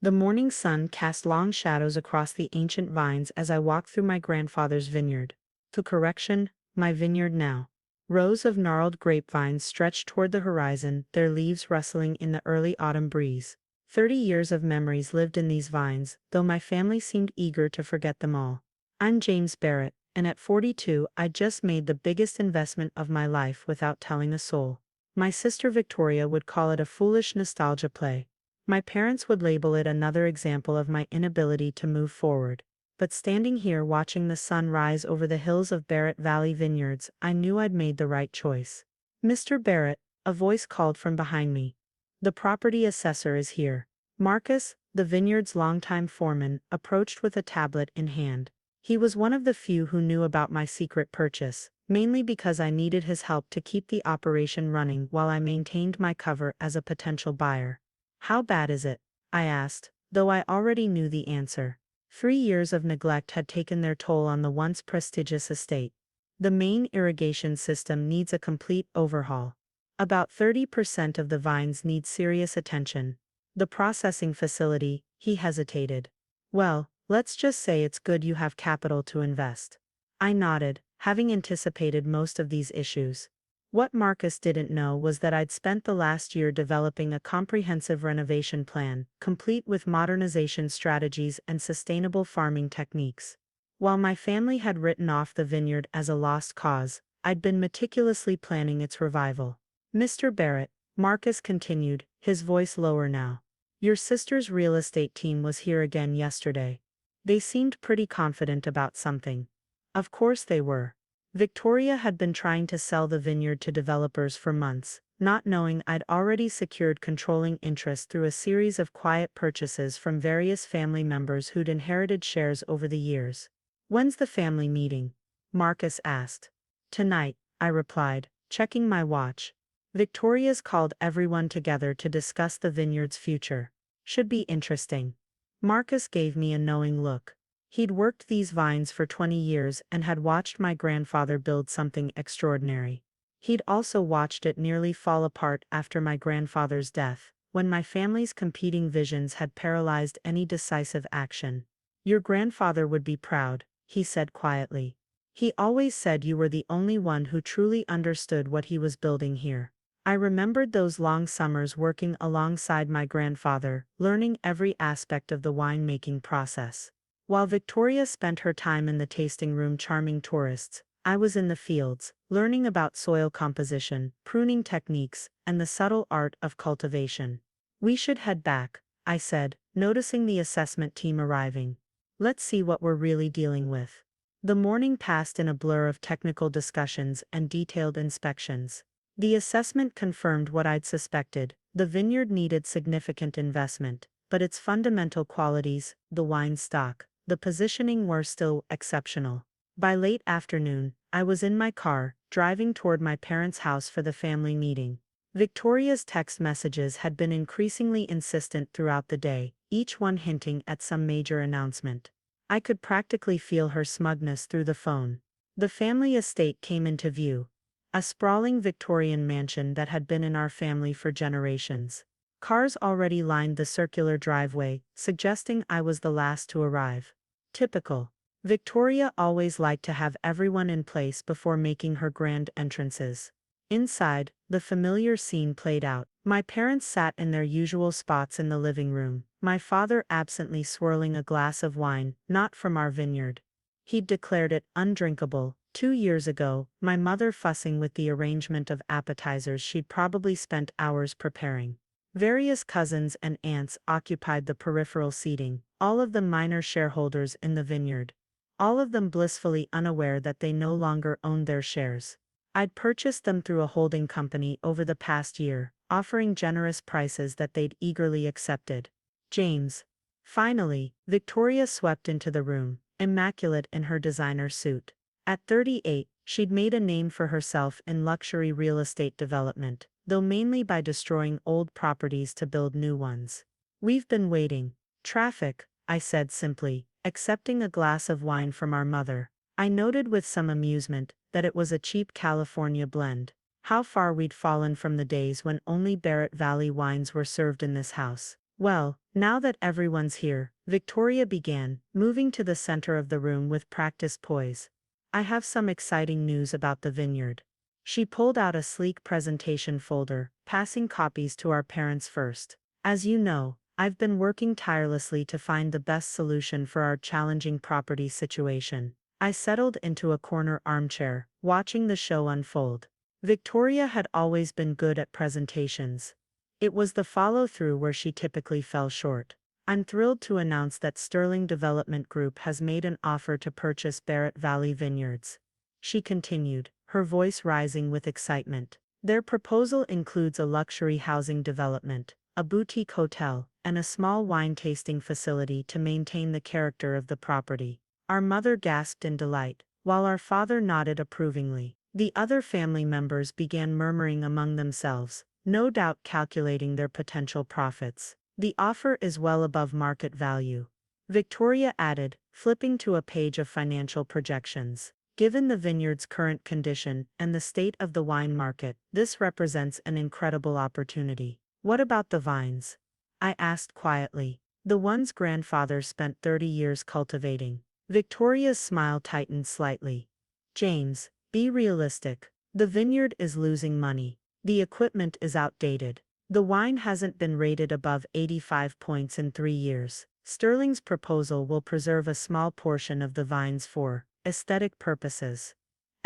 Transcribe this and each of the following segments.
The morning sun cast long shadows across the ancient vines as I walked through my grandfather's vineyard. To correction, my vineyard now. Rows of gnarled grapevines stretched toward the horizon, their leaves rustling in the early autumn breeze. 30 years of memories lived in these vines, though my family seemed eager to forget them all. I'm James Barrett, and at 42 I just made the biggest investment of my life without telling a soul. My sister Victoria would call it a foolish nostalgia play. My parents would label it another example of my inability to move forward. But standing here watching the sun rise over the hills of Barrett Valley Vineyards, I knew I'd made the right choice. "Mr. Barrett," a voice called from behind me. "The property assessor is here." Marcus, the vineyard's longtime foreman, approached with a tablet in hand. He was one of the few who knew about my secret purchase, mainly because I needed his help to keep the operation running while I maintained my cover as a potential buyer. "How bad is it?" I asked, though I already knew the answer. 3 years of neglect had taken their toll on the once prestigious estate. The main irrigation system needs a complete overhaul. About 30% of the vines need serious attention. The processing facility, he hesitated. "Well, let's just say it's good you have capital to invest." I nodded, having anticipated most of these issues. What Marcus didn't know was that I'd spent the last year developing a comprehensive renovation plan, complete with modernization strategies and sustainable farming techniques. While my family had written off the vineyard as a lost cause, I'd been meticulously planning its revival. "Mr. Barrett," Marcus continued, his voice lower now, "your sister's real estate team was here again yesterday. They seemed pretty confident about something." Of course they were. Victoria had been trying to sell the vineyard to developers for months, not knowing I'd already secured controlling interest through a series of quiet purchases from various family members who'd inherited shares over the years. "When's the family meeting?" Marcus asked. "Tonight," I replied, checking my watch. "Victoria's called everyone together to discuss the vineyard's future. Should be interesting." Marcus gave me a knowing look. He'd worked these vines for 20 years and had watched my grandfather build something extraordinary. He'd also watched it nearly fall apart after my grandfather's death, when my family's competing visions had paralyzed any decisive action. "Your grandfather would be proud," he said quietly. "He always said you were the only one who truly understood what he was building here." I remembered those long summers working alongside my grandfather, learning every aspect of the winemaking process. While Victoria spent her time in the tasting room charming tourists, I was in the fields, learning about soil composition, pruning techniques, and the subtle art of cultivation. "We should head back," I said, noticing the assessment team arriving. "Let's see what we're really dealing with." The morning passed in a blur of technical discussions and detailed inspections. The assessment confirmed what I'd suspected: the vineyard needed significant investment, but its fundamental qualities, the wine stock, the positioning, were still exceptional. By late afternoon, I was in my car, driving toward my parents' house for the family meeting. Victoria's text messages had been increasingly insistent throughout the day, each one hinting at some major announcement. I could practically feel her smugness through the phone. The family estate came into view. A sprawling Victorian mansion that had been in our family for generations. Cars already lined the circular driveway, suggesting I was the last to arrive. Typical. Victoria always liked to have everyone in place before making her grand entrances. Inside, the familiar scene played out. My parents sat in their usual spots in the living room, my father absently swirling a glass of wine, not from our vineyard. He'd declared it undrinkable 2 years ago, my mother fussing with the arrangement of appetizers she'd probably spent hours preparing. Various cousins and aunts occupied the peripheral seating, all of them minor shareholders in the vineyard. All of them blissfully unaware that they no longer owned their shares. I'd purchased them through a holding company over the past year, offering generous prices that they'd eagerly accepted. "James." Finally, Victoria swept into the room, immaculate in her designer suit. At 38, she'd made a name for herself in luxury real estate development, though mainly by destroying old properties to build new ones. "We've been waiting." "Traffic," I said simply, accepting a glass of wine from our mother. I noted with some amusement that it was a cheap California blend. How far we'd fallen from the days when only Barrett Valley wines were served in this house. Well, now that everyone's here, Victoria began, moving to the center of the room with practiced poise. I have some exciting news about the vineyard. She pulled out a sleek presentation folder, passing copies to our parents first. As you know, I've been working tirelessly to find the best solution for our challenging property situation. I settled into a corner armchair, watching the show unfold. Victoria had always been good at presentations. It was the follow-through where she typically fell short. I'm thrilled to announce that Sterling Development Group has made an offer to purchase Barrett Valley Vineyards. She continued, her voice rising with excitement. Their proposal includes a luxury housing development, a boutique hotel, and a small wine tasting facility to maintain the character of the property. Our mother gasped in delight, while our father nodded approvingly. The other family members began murmuring among themselves, no doubt calculating their potential profits. The offer is well above market value, Victoria added, flipping to a page of financial projections. Given the vineyard's current condition and the state of the wine market, this represents an incredible opportunity. What about the vines? I asked quietly. The ones grandfather spent 30 years cultivating. Victoria's smile tightened slightly. James, be realistic. The vineyard is losing money. The equipment is outdated. The wine hasn't been rated above 85 points in 3 years. Sterling's proposal will preserve a small portion of the vines for aesthetic purposes.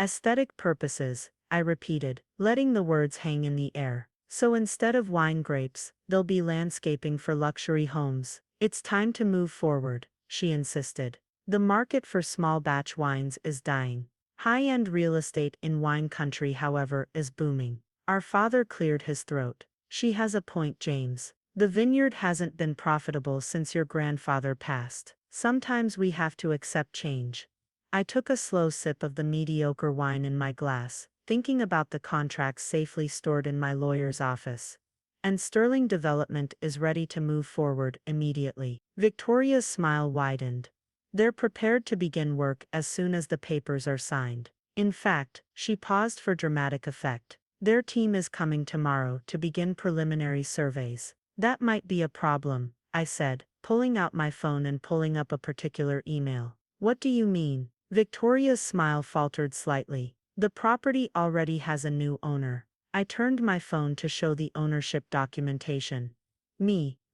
Aesthetic purposes, I repeated, letting the words hang in the air. So instead of wine grapes, there'll be landscaping for luxury homes. It's time to move forward, she insisted. The market for small batch wines is dying. High-end real estate in wine country, however, is booming. Our father cleared his throat. She has a point, James. The vineyard hasn't been profitable since your grandfather passed. Sometimes we have to accept change. I took a slow sip of the mediocre wine in my glass, thinking about the contracts safely stored in my lawyer's office. And Sterling Development is ready to move forward immediately. Victoria's smile widened. They're prepared to begin work as soon as the papers are signed. In fact, she paused for dramatic effect. Their team is coming tomorrow to begin preliminary surveys. That might be a problem, I said, pulling out my phone and pulling up a particular email. What do you mean? Victoria's smile faltered slightly. The property already has a new owner. I turned my phone to show the ownership documentation.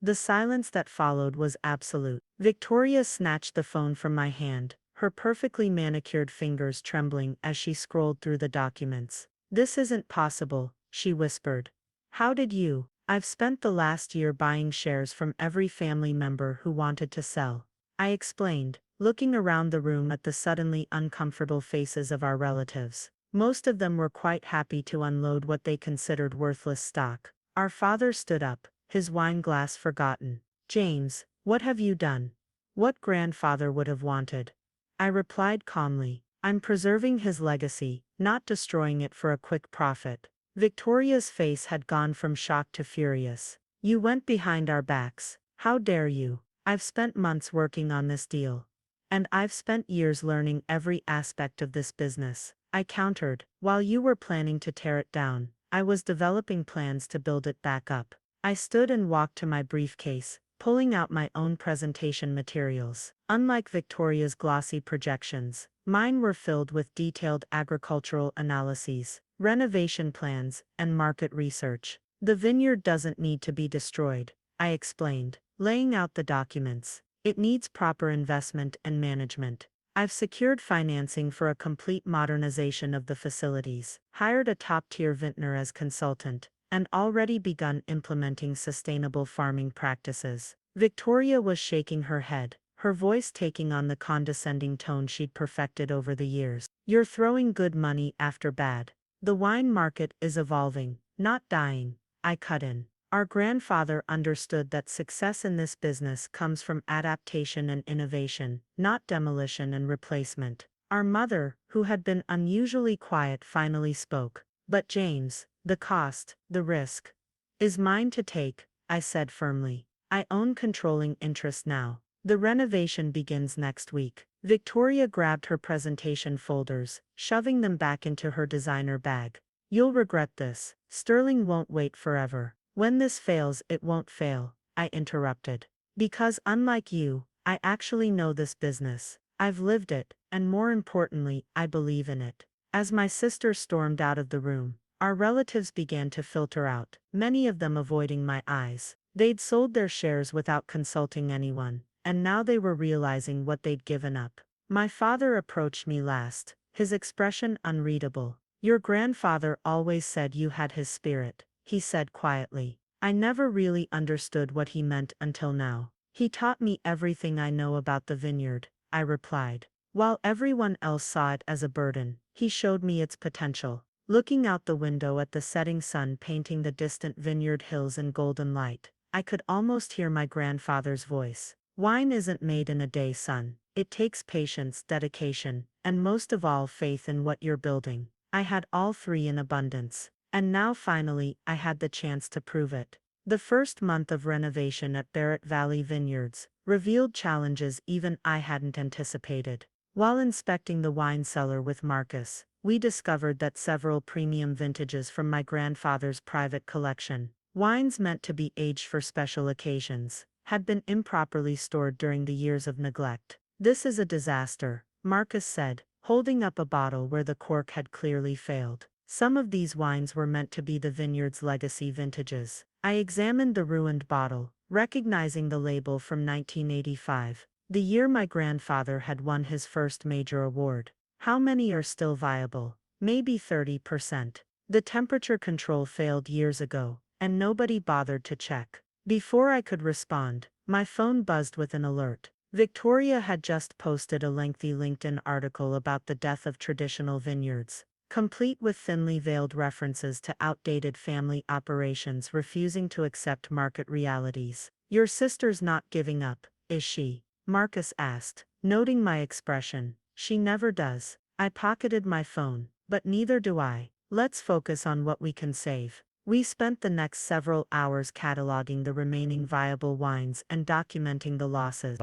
The silence that followed was absolute. Victoria snatched the phone from my hand, her perfectly manicured fingers trembling as she scrolled through the documents. This isn't possible, she whispered. How did you? I've spent the last year buying shares from every family member who wanted to sell. I explained, looking around the room at the suddenly uncomfortable faces of our relatives. Most of them were quite happy to unload what they considered worthless stock. Our father stood up, his wine glass forgotten. James, what have you done? What grandfather would have wanted? I replied calmly. I'm preserving his legacy, not destroying it for a quick profit. Victoria's face had gone from shock to furious. You went behind our backs. How dare you? I've spent months working on this deal. And I've spent years learning every aspect of this business. I countered. While you were planning to tear it down, I was developing plans to build it back up. I stood and walked to my briefcase, pulling out my own presentation materials. Unlike Victoria's glossy projections, mine were filled with detailed agricultural analyses, renovation plans, and market research. The vineyard doesn't need to be destroyed, I explained, laying out the documents. It needs proper investment and management. I've secured financing for a complete modernization of the facilities, hired a top-tier vintner as consultant, and already begun implementing sustainable farming practices. Victoria was shaking her head, her voice taking on the condescending tone she'd perfected over the years. You're throwing good money after bad. The wine market is evolving, not dying, I cut in. Our grandfather understood that success in this business comes from adaptation and innovation, not demolition and replacement. Our mother, who had been unusually quiet, finally spoke. But James, the cost, the risk, is mine to take, I said firmly. I own controlling interest now. The renovation begins next week. Victoria grabbed her presentation folders, shoving them back into her designer bag. You'll regret this. Sterling won't wait forever. When this fails, it won't fail. I interrupted. Because unlike you, I actually know this business. I've lived it, and more importantly, I believe in it. As my sister stormed out of the room, our relatives began to filter out, many of them avoiding my eyes. They'd sold their shares without consulting anyone, and now they were realizing what they'd given up. My father approached me last, his expression unreadable. Your grandfather always said you had his spirit, he said quietly. I never really understood what he meant until now. He taught me everything I know about the vineyard, I replied. While everyone else saw it as a burden, he showed me its potential. Looking out the window at the setting sun painting the distant vineyard hills in golden light, I could almost hear my grandfather's voice. Wine isn't made in a day, son. It takes patience, dedication, and most of all faith in what you're building. I had all three in abundance, and now finally I had the chance to prove it. The first month of renovation at Barrett Valley Vineyards revealed challenges even I hadn't anticipated. While inspecting the wine cellar with Marcus, we discovered that several premium vintages from my grandfather's private collection, wines meant to be aged for special occasions, had been improperly stored during the years of neglect. This is a disaster, Marcus said, holding up a bottle where the cork had clearly failed. Some of these wines were meant to be the vineyard's legacy vintages. I examined the ruined bottle, recognizing the label from 1985, the year my grandfather had won his first major award. How many are still viable? Maybe 30%. The temperature control failed years ago, and nobody bothered to check. Before I could respond, my phone buzzed with an alert. Victoria had just posted a lengthy LinkedIn article about the death of traditional vineyards, complete with thinly veiled references to outdated family operations refusing to accept market realities. Your sister's not giving up, is she? Marcus asked, noting my expression. She never does. I pocketed my phone, but neither do I. Let's focus on what we can save. We spent the next several hours cataloging the remaining viable wines and documenting the losses.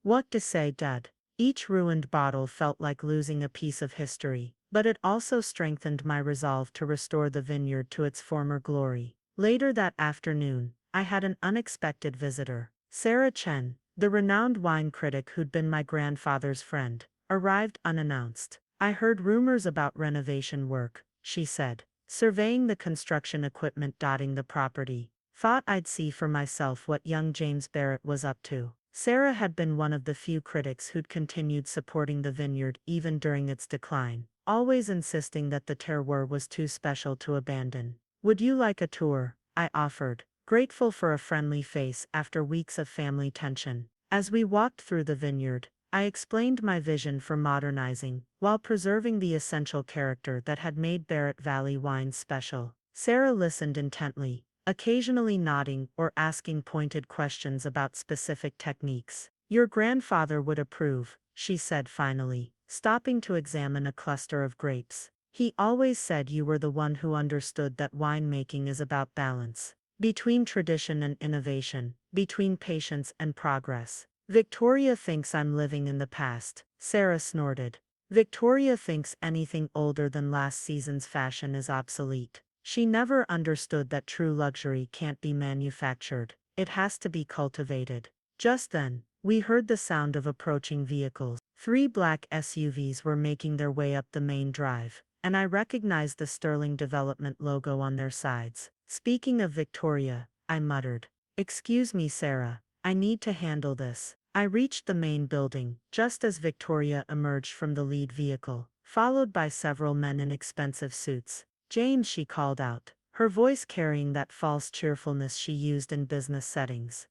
What to say, Dad? Each ruined bottle felt like losing a piece of history, but it also strengthened my resolve to restore the vineyard to its former glory. Later that afternoon, I had an unexpected visitor. Sarah Chen, the renowned wine critic who'd been my grandfather's friend, arrived unannounced. I heard rumors about renovation work, she said, surveying the construction equipment dotting the property. Thought I'd see for myself what young James Barrett was up to. Sarah had been one of the few critics who'd continued supporting the vineyard even during its decline, always insisting that the terroir was too special to abandon. Would you like a tour? I offered, grateful for a friendly face after weeks of family tension. As we walked through the vineyard, I explained my vision for modernizing, while preserving the essential character that had made Barrett Valley wines special. Sarah listened intently, occasionally nodding or asking pointed questions about specific techniques. Your grandfather would approve, she said finally, stopping to examine a cluster of grapes. He always said you were the one who understood that winemaking is about balance, between tradition and innovation, between patience and progress. Victoria thinks I'm living in the past, Sarah snorted. Victoria thinks anything older than last season's fashion is obsolete. She never understood that true luxury can't be manufactured, it has to be cultivated. Just then, we heard the sound of approaching vehicles. 3 black SUVs were making their way up the main drive, and I recognized the Sterling Development logo on their sides. Speaking of Victoria, I muttered. Excuse me, Sarah, I need to handle this. I reached the main building, just as Victoria emerged from the lead vehicle, followed by several men in expensive suits. James, she called out, her voice carrying that false cheerfulness she used in business settings.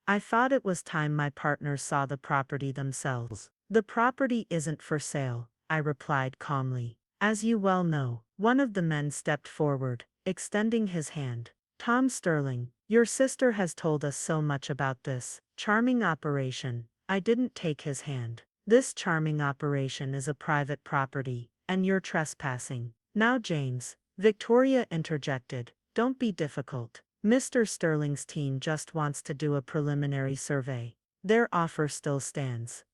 I thought it was time my partners saw the property themselves. The property isn't for sale, I replied calmly. As you well know, one of the men stepped forward, extending his hand. Tom Sterling, your sister has told us so much about this charming operation. I didn't take his hand. This charming operation is a private property, and you're trespassing. Now, James, Victoria interjected, don't be difficult. Mr. Sterling's team just wants to do a preliminary survey. Their offer still stands.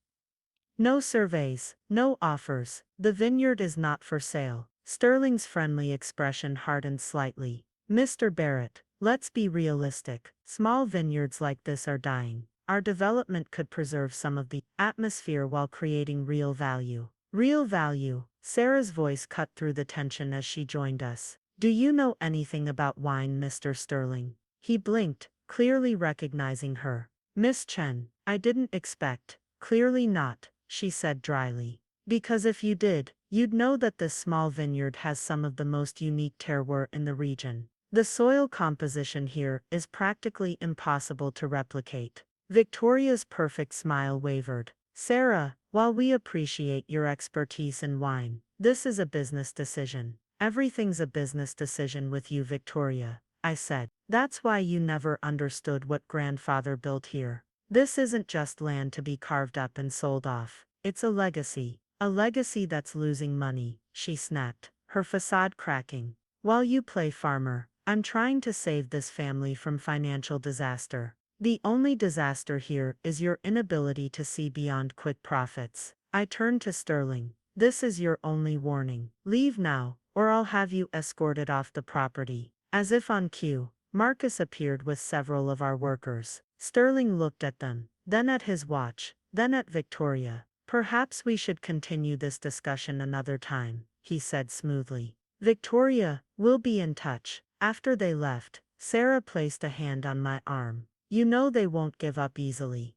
No surveys, no offers. The vineyard is not for sale. Sterling's friendly expression hardened slightly. Mr. Barrett, Let's be realistic. Small vineyards like this are dying. Our development could preserve some of the atmosphere while creating real value. Real value. Sarah's voice cut through the tension as she joined us. Do you know anything about wine, Mr. Sterling? He blinked, clearly recognizing her. Miss Chen, I didn't expect. Clearly not, she said dryly. Because if you did, you'd know that this small vineyard has some of the most unique terroir in the region. The soil composition here is practically impossible to replicate. Victoria's perfect smile wavered. Sarah, while we appreciate your expertise in wine, this is a business decision. Everything's a business decision with you, Victoria, I said. That's why you never understood what grandfather built here. This isn't just land to be carved up and sold off. It's a legacy. A legacy that's losing money, she snapped, her facade cracking. While you play farmer, I'm trying to save this family from financial disaster. The only disaster here is your inability to see beyond quick profits. I turned to Sterling. This is your only warning. Leave now, or I'll have you escorted off the property. As if on cue, Marcus appeared with several of our workers. Sterling looked at them, then at his watch, then at Victoria. Perhaps we should continue this discussion another time, he said smoothly. Victoria, we'll be in touch. After they left, Sarah placed a hand on my arm. You know they won't give up easily.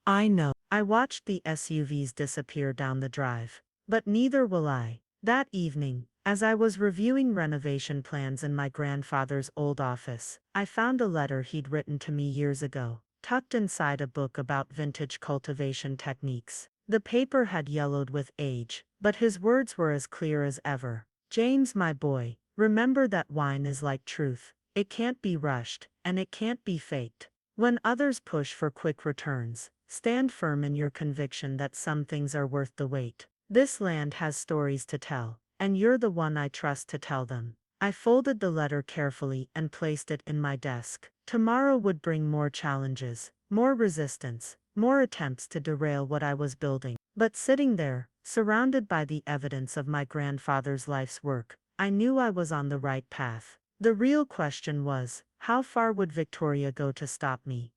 I know. I watched the SUVs disappear down the drive. But neither will I. That evening, as I was reviewing renovation plans in my grandfather's old office, I found a letter he'd written to me years ago, tucked inside a book about vintage cultivation techniques. The paper had yellowed with age, but his words were as clear as ever. James, my boy, remember that wine is like truth. It can't be rushed, and it can't be faked. When others push for quick returns, stand firm in your conviction that some things are worth the wait. This land has stories to tell, and you're the one I trust to tell them. I folded the letter carefully and placed it in my desk. Tomorrow would bring more challenges, more resistance, more attempts to derail what I was building. But sitting there, surrounded by the evidence of my grandfather's life's work, I knew I was on the right path. The real question was, how far would Victoria go to stop me?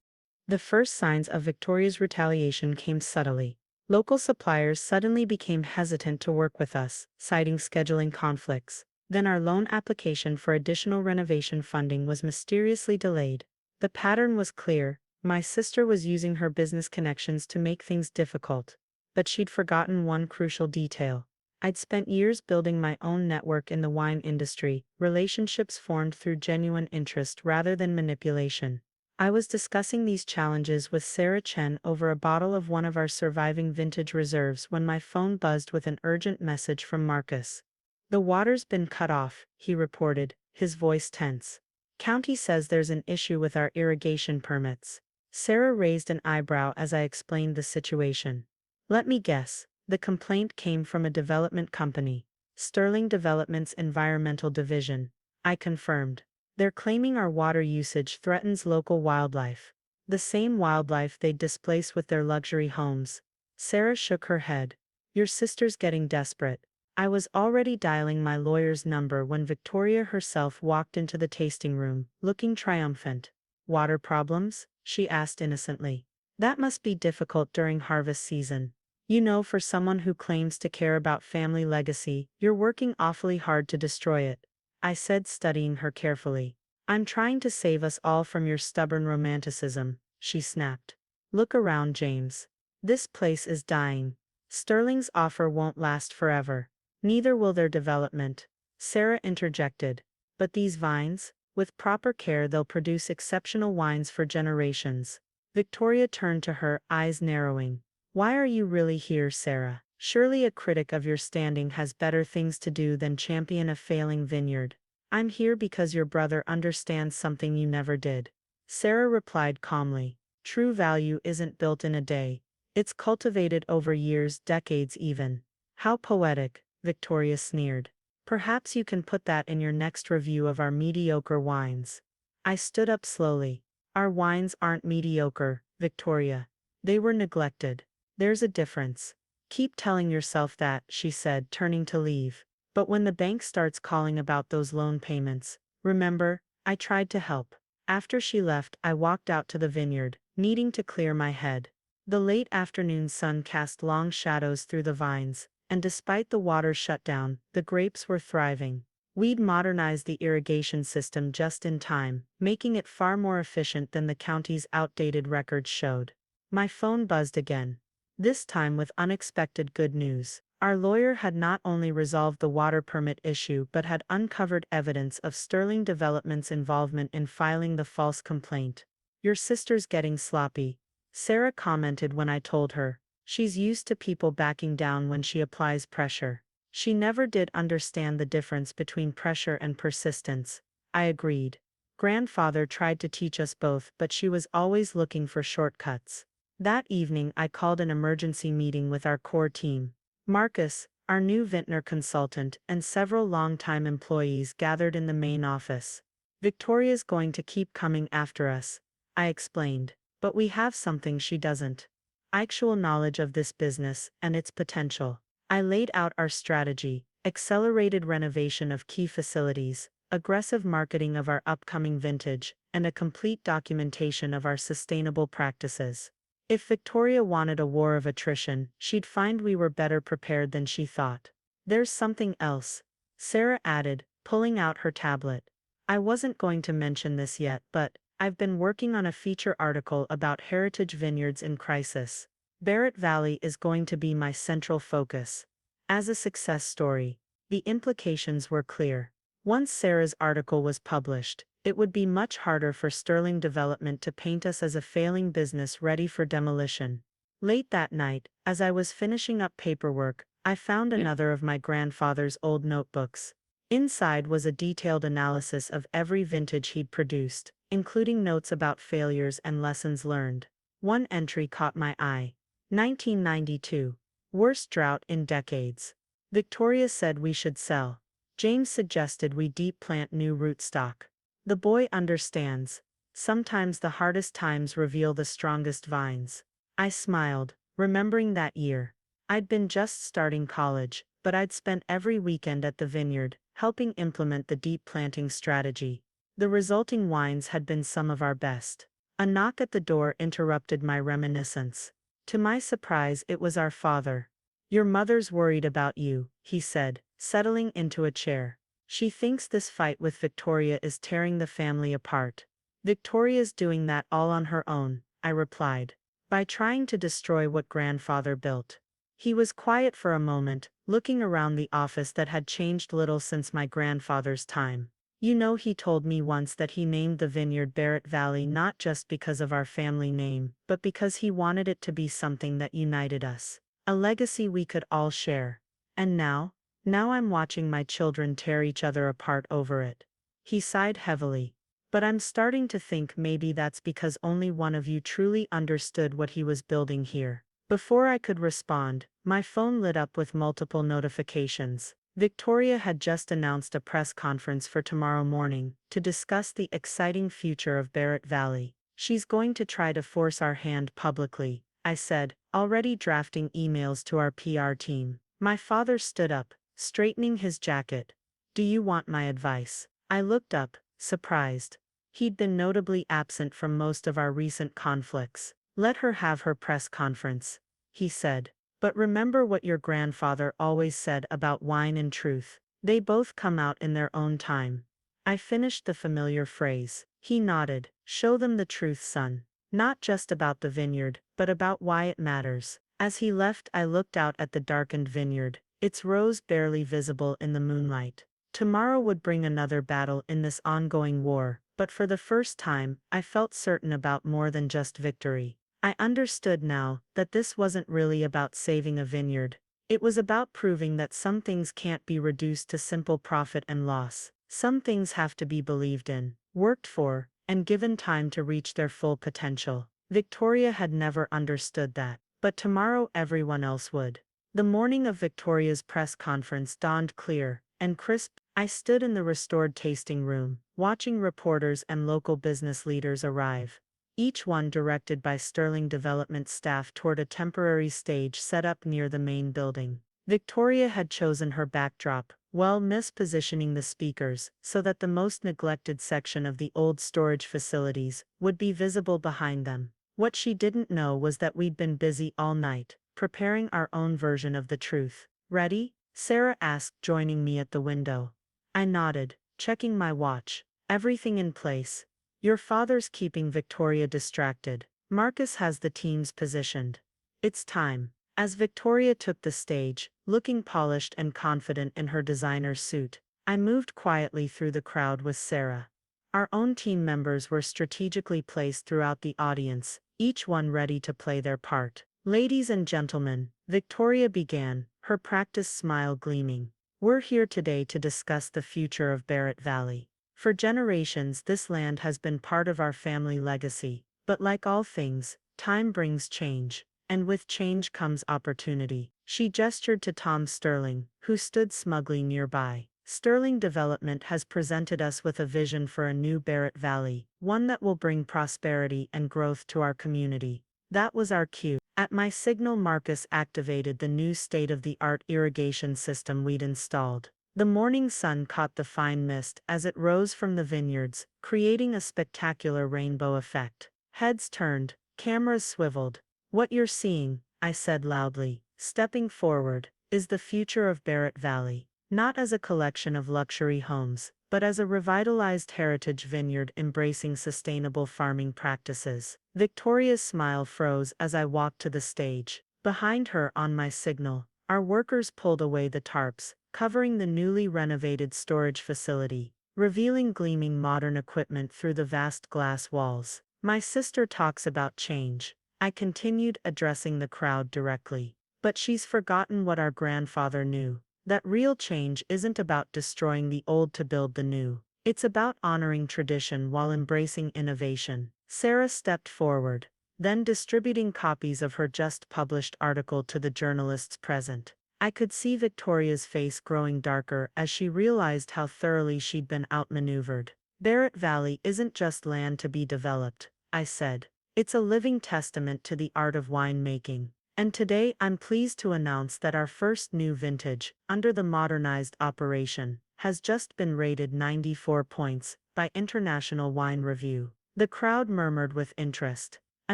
The first signs of Victoria's retaliation came subtly. Local suppliers suddenly became hesitant to work with us, citing scheduling conflicts. Then our loan application for additional renovation funding was mysteriously delayed. The pattern was clear. My sister was using her business connections to make things difficult. But she'd forgotten one crucial detail. I'd spent years building my own network in the wine industry, relationships formed through genuine interest rather than manipulation. I was discussing these challenges with Sarah Chen over a bottle of one of our surviving vintage reserves when my phone buzzed with an urgent message from Marcus. The water's been cut off, he reported, his voice tense. County says there's an issue with our irrigation permits. Sarah raised an eyebrow as I explained the situation. Let me guess, the complaint came from a development company, Sterling Development's Environmental Division. I confirmed. They're claiming our water usage threatens local wildlife. The same wildlife they'd displace with their luxury homes. Sarah shook her head. Your sister's getting desperate. I was already dialing my lawyer's number when Victoria herself walked into the tasting room, looking triumphant. Water problems? She asked innocently. That must be difficult during harvest season. You know, for someone who claims to care about family legacy, you're working awfully hard to destroy it. I said, studying her carefully. I'm trying to save us all from your stubborn romanticism, she snapped. Look around, James. This place is dying. Sterling's offer won't last forever. Neither will their development. Sarah interjected. But these vines, with proper care, they'll produce exceptional wines for generations. Victoria turned to her, eyes narrowing. Why are you really here, Sarah? Surely a critic of your standing has better things to do than champion a failing vineyard. I'm here because your brother understands something you never did. Sarah replied calmly. True value isn't built in a day. It's cultivated over years, decades even. How poetic, Victoria sneered. Perhaps you can put that in your next review of our mediocre wines. I stood up slowly. Our wines aren't mediocre, Victoria. They were neglected. There's a difference. Keep telling yourself that, she said, turning to leave. But when the bank starts calling about those loan payments, remember, I tried to help. After she left, I walked out to the vineyard, needing to clear my head. The late afternoon sun cast long shadows through the vines, and despite the water's shutdown, the grapes were thriving. We'd modernized the irrigation system just in time, making it far more efficient than the county's outdated records showed. My phone buzzed again. This time with unexpected good news. Our lawyer had not only resolved the water permit issue but had uncovered evidence of Sterling Development's involvement in filing the false complaint. "Your sister's getting sloppy," Sarah commented when I told her. "She's used to people backing down when she applies pressure." She never did understand the difference between pressure and persistence. I agreed. Grandfather tried to teach us both, but she was always looking for shortcuts. That evening I called an emergency meeting with our core team. Marcus, our new vintner consultant, and several longtime employees gathered in the main office. "Victoria's going to keep coming after us," I explained, "but we have something she doesn't. Actual knowledge of this business and its potential." I laid out our strategy: accelerated renovation of key facilities, aggressive marketing of our upcoming vintage, and a complete documentation of our sustainable practices. If Victoria wanted a war of attrition, she'd find we were better prepared than she thought. "There's something else," Sarah added, pulling out her tablet. "I wasn't going to mention this yet, but I've been working on a feature article about heritage vineyards in crisis. Barrett Valley is going to be my central focus." As a success story, the implications were clear. Once Sarah's article was published, it would be much harder for Sterling Development to paint us as a failing business ready for demolition. Late that night, as I was finishing up paperwork, I found another of my grandfather's old notebooks. Inside was a detailed analysis of every vintage he'd produced, including notes about failures and lessons learned. One entry caught my eye. 1992. Worst drought in decades. Victoria said we should sell. James suggested we deep plant new rootstock. The boy understands. Sometimes the hardest times reveal the strongest vines. I smiled, remembering that year. I'd been just starting college, but I'd spent every weekend at the vineyard, helping implement the deep planting strategy. The resulting wines had been some of our best. A knock at the door interrupted my reminiscence. To my surprise, it was our father. "Your mother's worried about you," he said, settling into a chair. "She thinks this fight with Victoria is tearing the family apart." "Victoria's doing that all on her own," I replied, "by trying to destroy what grandfather built." He was quiet for a moment, looking around the office that had changed little since my grandfather's time. "You know, he told me once that he named the vineyard Barrett Valley not just because of our family name, but because he wanted it to be something that united us. A legacy we could all share. And now I'm watching my children tear each other apart over it." He sighed heavily. "But I'm starting to think maybe that's because only one of you truly understood what he was building here." Before I could respond, my phone lit up with multiple notifications. Victoria had just announced a press conference for tomorrow morning to discuss the exciting future of Barrett Valley. "She's going to try to force our hand publicly," I said, already drafting emails to our PR team. My father stood up, straightening his jacket. "Do you want my advice?" I looked up, surprised. He'd been notably absent from most of our recent conflicts. "Let her have her press conference," he said. "But remember what your grandfather always said about wine and truth. They both come out in their own time." I finished the familiar phrase. He nodded. "Show them the truth, son. Not just about the vineyard, but about why it matters." As he left, I looked out at the darkened vineyard, its rows barely visible in the moonlight. Tomorrow would bring another battle in this ongoing war, but for the first time, I felt certain about more than just victory. I understood now that this wasn't really about saving a vineyard. It was about proving that some things can't be reduced to simple profit and loss. Some things have to be believed in, worked for, and given time to reach their full potential. Victoria had never understood that, but tomorrow everyone else would. The morning of Victoria's press conference dawned clear and crisp. I stood in the restored tasting room, watching reporters and local business leaders arrive, each one directed by Sterling Development staff toward a temporary stage set up near the main building. Victoria had chosen her backdrop, well, mispositioning the speakers so that the most neglected section of the old storage facilities would be visible behind them. What she didn't know was that we'd been busy all night, preparing our own version of the truth. Ready? Sarah asked, joining me at the window. I nodded, checking my watch. Everything in place. Your father's keeping Victoria distracted. Marcus has the teams positioned. It's time. As Victoria took the stage, looking polished and confident in her designer's suit, I moved quietly through the crowd with Sarah. Our own team members were strategically placed throughout the audience, each one ready to play their part. Ladies and gentlemen, Victoria began, her practiced smile gleaming. We're here today to discuss the future of Barrett Valley. For generations, this land has been part of our family legacy, but like all things, time brings change. And with change comes opportunity. She gestured to Tom Sterling, who stood smugly nearby. Sterling Development has presented us with a vision for a new Barrett Valley, one that will bring prosperity and growth to our community. That was our cue. At my signal, Marcus activated the new state-of-the-art irrigation system we'd installed. The morning sun caught the fine mist as it rose from the vineyards, creating a spectacular rainbow effect. Heads turned, cameras swiveled. What you're seeing, I said loudly, stepping forward, is the future of Barrett Valley, not as a collection of luxury homes, but as a revitalized heritage vineyard embracing sustainable farming practices. Victoria's smile froze as I walked to the stage. Behind her, on my signal, our workers pulled away the tarps, covering the newly renovated storage facility, revealing gleaming modern equipment through the vast glass walls. My sister talks about change. I continued, addressing the crowd directly. But she's forgotten what our grandfather knew. That real change isn't about destroying the old to build the new. It's about honoring tradition while embracing innovation. Sarah stepped forward, then distributing copies of her just-published article to the journalists present. I could see Victoria's face growing darker as she realized how thoroughly she'd been outmaneuvered. Barrett Valley isn't just land to be developed, I said. It's a living testament to the art of winemaking. And today I'm pleased to announce that our first new vintage, under the modernized operation, has just been rated 94 points by International Wine Review. The crowd murmured with interest. A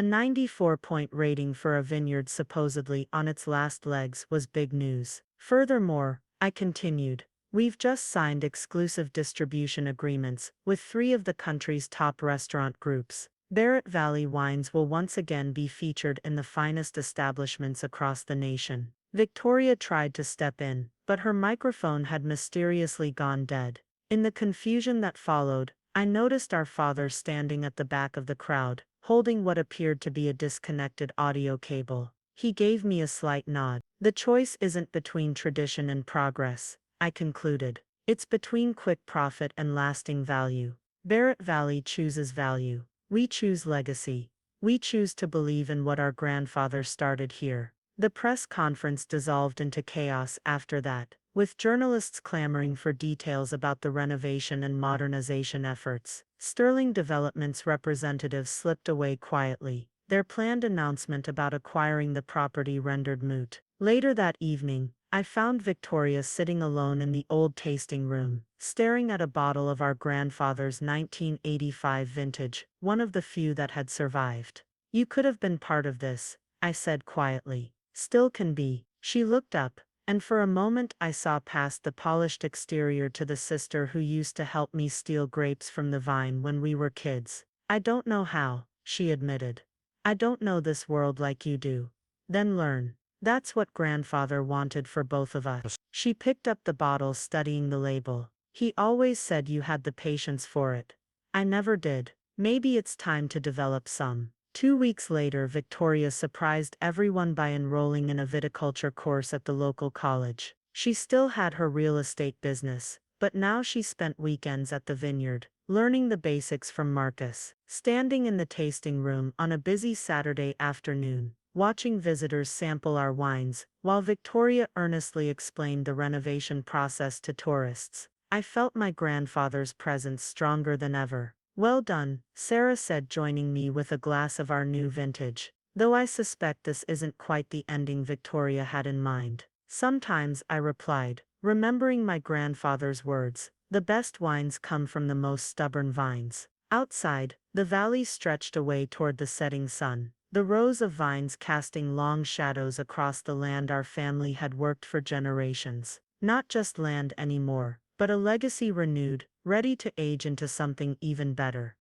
94-point rating for a vineyard supposedly on its last legs was big news. Furthermore, I continued, we've just signed exclusive distribution agreements with 3 of the country's top restaurant groups. Barrett Valley wines will once again be featured in the finest establishments across the nation. Victoria tried to step in, but her microphone had mysteriously gone dead. In the confusion that followed, I noticed our father standing at the back of the crowd, holding what appeared to be a disconnected audio cable. He gave me a slight nod. The choice isn't between tradition and progress, I concluded. It's between quick profit and lasting value. Barrett Valley chooses value. We choose legacy. We choose to believe in what our grandfathers started here. The press conference dissolved into chaos after that, with journalists clamoring for details about the renovation and modernization efforts. Sterling Development's representatives slipped away quietly, their planned announcement about acquiring the property rendered moot. Later that evening, I found Victoria sitting alone in the old tasting room, staring at a bottle of our grandfather's 1985 vintage, one of the few that had survived. You could have been part of this, I said quietly. Still can be. She looked up, and for a moment I saw past the polished exterior to the sister who used to help me steal grapes from the vine when we were kids. I don't know how, she admitted. I don't know this world like you do. Then learn. That's what grandfather wanted for both of us. She picked up the bottle, studying the label. He always said you had the patience for it. I never did. Maybe it's time to develop some. 2 weeks later, Victoria surprised everyone by enrolling in a viticulture course at the local college. She still had her real estate business, but now she spent weekends at the vineyard, learning the basics from Marcus. Standing in the tasting room on a busy Saturday afternoon, watching visitors sample our wines, while Victoria earnestly explained the renovation process to tourists, I felt my grandfather's presence stronger than ever. Well done, Sarah said, joining me with a glass of our new vintage. Though I suspect this isn't quite the ending Victoria had in mind. Sometimes, I replied, remembering my grandfather's words, the best wines come from the most stubborn vines. Outside, the valley stretched away toward the setting sun, the rows of vines casting long shadows across the land our family had worked for generations. Not just land anymore, but a legacy renewed, ready to age into something even better.